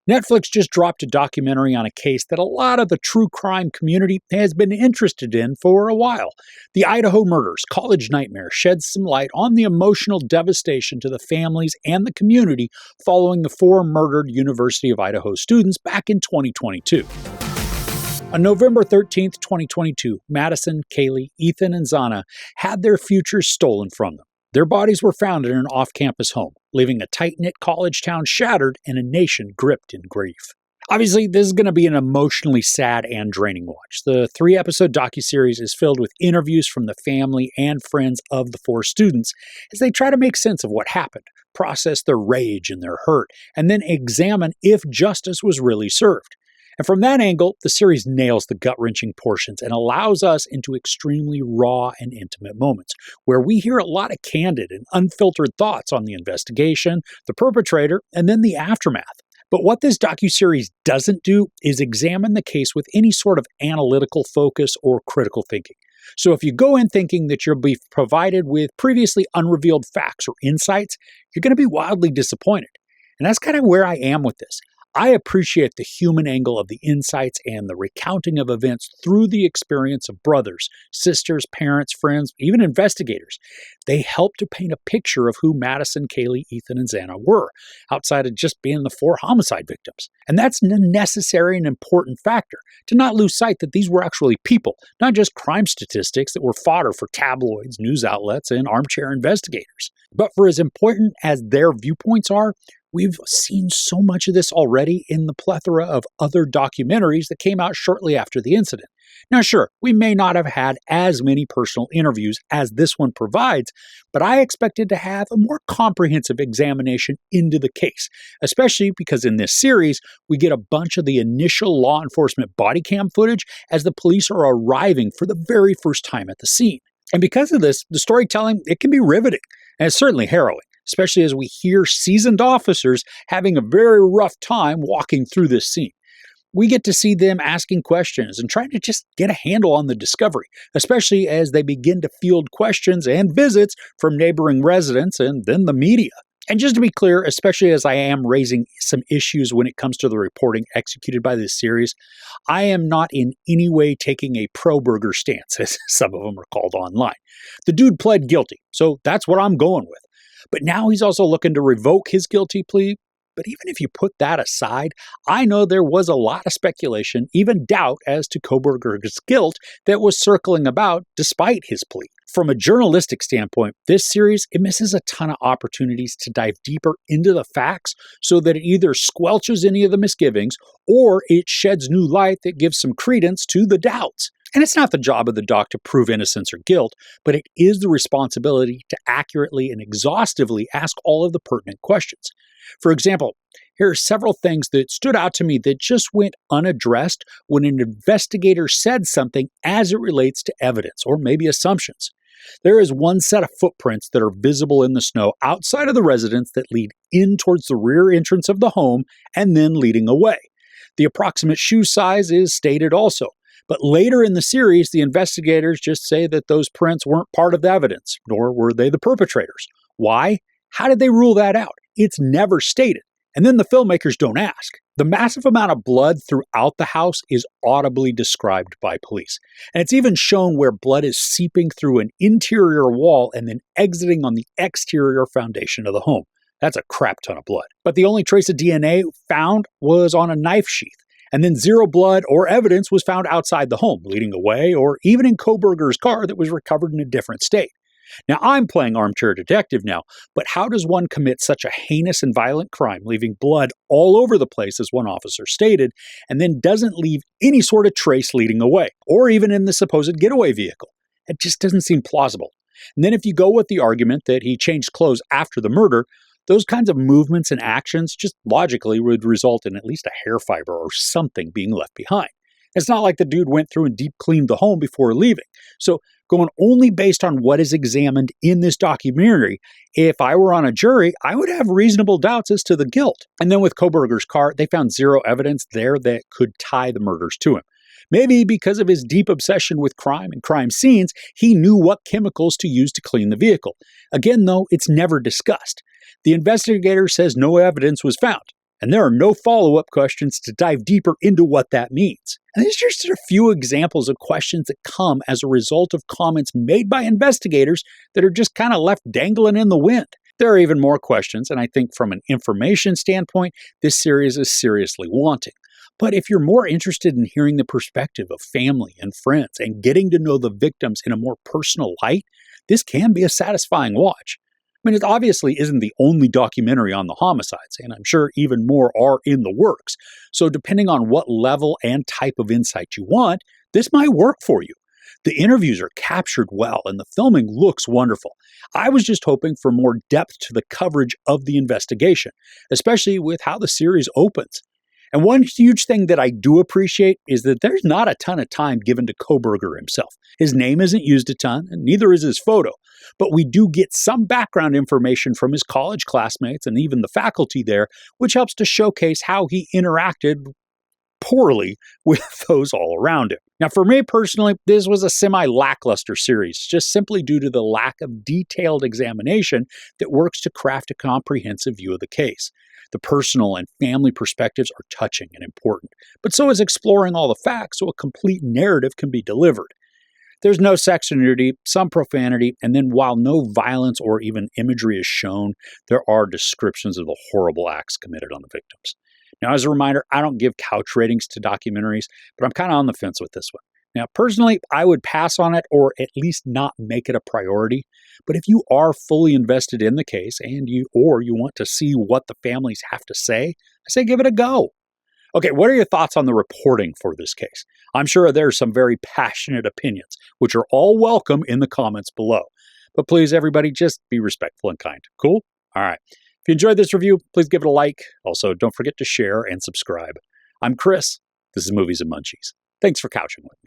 Netflix just dropped a documentary on a case that a lot of the true crime community has been interested in for a while. The Idaho Murders College Nightmare sheds some light on the emotional devastation to the families and the community following the 4 murdered University of Idaho students back in 2022. On November 13, 2022, Madison, Kaylee, Ethan, and Xana had their futures stolen from them. Their bodies were found in an off-campus home, leaving a tight-knit college town shattered and a nation gripped in grief. Obviously, this is going to be an emotionally sad and draining watch. The 3-episode docuseries is filled with interviews from the family and friends of the 4 students as they try to make sense of what happened, process their rage and their hurt, and then examine if justice was really served. And from that angle, the series nails the gut-wrenching portions and allows us into extremely raw and intimate moments, where we hear a lot of candid and unfiltered thoughts on the investigation, the perpetrator, and then the aftermath. But what this docuseries doesn't do is examine the case with any sort of analytical focus or critical thinking. So if you go in thinking that you'll be provided with previously unrevealed facts or insights, you're going to be wildly disappointed. And that's kind of where I am with this. I appreciate the human angle of the insights and the recounting of events through the experience of brothers, sisters, parents, friends, even investigators. They help to paint a picture of who Madison, Kaylee, Ethan, and Xana were, outside of just being the 4 homicide victims. And that's a necessary and important factor, to not lose sight that these were actually people, not just crime statistics that were fodder for tabloids, news outlets, and armchair investigators. But for as important as their viewpoints are, we've seen so much of this already in the plethora of other documentaries that came out shortly after the incident. Now, sure, we may not have had as many personal interviews as this one provides, but I expected to have a more comprehensive examination into the case, especially because in this series, we get a bunch of the initial law enforcement body cam footage as the police are arriving for the very first time at the scene. And because of this, the storytelling, it can be riveting, and it's certainly harrowing, especially as we hear seasoned officers having a very rough time walking through this scene. We get to see them asking questions and trying to just get a handle on the discovery, especially as they begin to field questions and visits from neighboring residents and then the media. And just to be clear, especially as I am raising some issues when it comes to the reporting executed by this series, I am not in any way taking a pro-burger stance, as some of them are called online. The dude pled guilty, so that's what I'm going with. But now he's also looking to revoke his guilty plea. But even if you put that aside, I know there was a lot of speculation, even doubt as to Kohberger's guilt that was circling about despite his plea. From a journalistic standpoint, this series, it misses a ton of opportunities to dive deeper into the facts so that it either squelches any of the misgivings or it sheds new light that gives some credence to the doubts. And it's not the job of the doc to prove innocence or guilt, but it is the responsibility to accurately and exhaustively ask all of the pertinent questions. For example, here are several things that stood out to me that just went unaddressed when an investigator said something as it relates to evidence or maybe assumptions. There is one set of footprints that are visible in the snow outside of the residence that lead in towards the rear entrance of the home and then leading away. The approximate shoe size is stated also. But later in the series, the investigators just say that those prints weren't part of the evidence, nor were they the perpetrators. Why? How did they rule that out? It's never stated. And then the filmmakers don't ask. The massive amount of blood throughout the house is audibly described by police. And it's even shown where blood is seeping through an interior wall and then exiting on the exterior foundation of the home. That's a crap ton of blood. But the only trace of DNA found was on a knife sheath. And then 0 blood or evidence was found outside the home, leading away, or even in Kohberger's car that was recovered in a different state. Now, I'm playing armchair detective now, but how does one commit such a heinous and violent crime, leaving blood all over the place, as one officer stated, and then doesn't leave any sort of trace leading away, or even in the supposed getaway vehicle? It just doesn't seem plausible. And then if you go with the argument that he changed clothes after the murder, those kinds of movements and actions just logically would result in at least a hair fiber or something being left behind. It's not like the dude went through and deep cleaned the home before leaving. So going only based on what is examined in this documentary, if I were on a jury, I would have reasonable doubts as to the guilt. And then with Kohberger's car, they found 0 evidence there that could tie the murders to him. Maybe because of his deep obsession with crime and crime scenes, he knew what chemicals to use to clean the vehicle. Again, though, it's never discussed. The investigator says no evidence was found. And there are no follow-up questions to dive deeper into what that means. And these are just a few examples of questions that come as a result of comments made by investigators that are just kind of left dangling in the wind. There are even more questions, and I think from an information standpoint, this series is seriously wanting. But if you're more interested in hearing the perspective of family and friends and getting to know the victims in a more personal light, this can be a satisfying watch. I mean, it obviously isn't the only documentary on the homicides, and I'm sure even more are in the works. So depending on what level and type of insight you want, this might work for you. The interviews are captured well, and the filming looks wonderful. I was just hoping for more depth to the coverage of the investigation, especially with how the series opens. And one huge thing that I do appreciate is that there's not a ton of time given to Kohberger himself. His name isn't used a ton, and neither is his photo. But we do get some background information from his college classmates and even the faculty there, which helps to showcase how he interacted poorly with those all around him. Now, for me personally, this was a semi-lackluster series, just simply due to the lack of detailed examination that works to craft a comprehensive view of the case. The personal and family perspectives are touching and important, but so is exploring all the facts so a complete narrative can be delivered. There's no sex or nudity, some profanity, and then while no violence or even imagery is shown, there are descriptions of the horrible acts committed on the victims. Now, as a reminder, I don't give couch ratings to documentaries, but I'm kind of on the fence with this one. Now, personally, I would pass on it or at least not make it a priority. But if you are fully invested in the case and you want to see what the families have to say, I say give it a go. Okay, what are your thoughts on the reporting for this case? I'm sure there are some very passionate opinions, which are all welcome in the comments below. But please, everybody, just be respectful and kind. Cool? All right. If you enjoyed this review, please give it a like. Also, don't forget to share and subscribe. I'm Chris. This is Movies and Munchies. Thanks for couching with me.